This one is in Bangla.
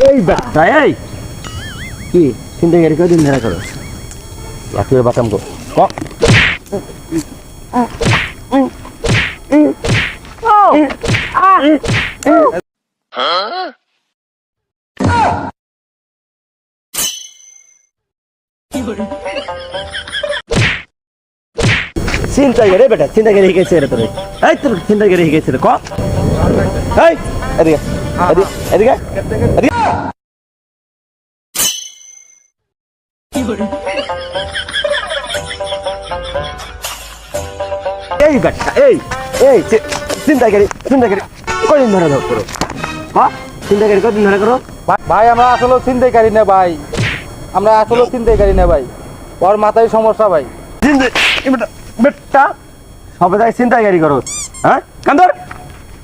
এই বেটা এই কি ছিনতাইকারী কদিন ধরে করো লাঠির বাটাম কো ছিনতাইকারী বেটা ছিনতাইকারী শিখেছে রে তোরে এই তোর ছিনতাইকারী শিখেছে রে ক এই এদিকে এদিকে এদিকে এই বেটা এই এই ছিনতাইকারী কদিন ধরে করো হ্যাঁ ছিনতাইকারী কদিন ধরে করো ভাই আমরা আসলে চিন্তাইকারী না ভাই, আমরা আসলে চিন্তাইকারী না ভাই, ওর মাথায় সমস্যা ভাই। বেটা সবাই ছিনতাইকারী করো হ্যাঁ কান্দর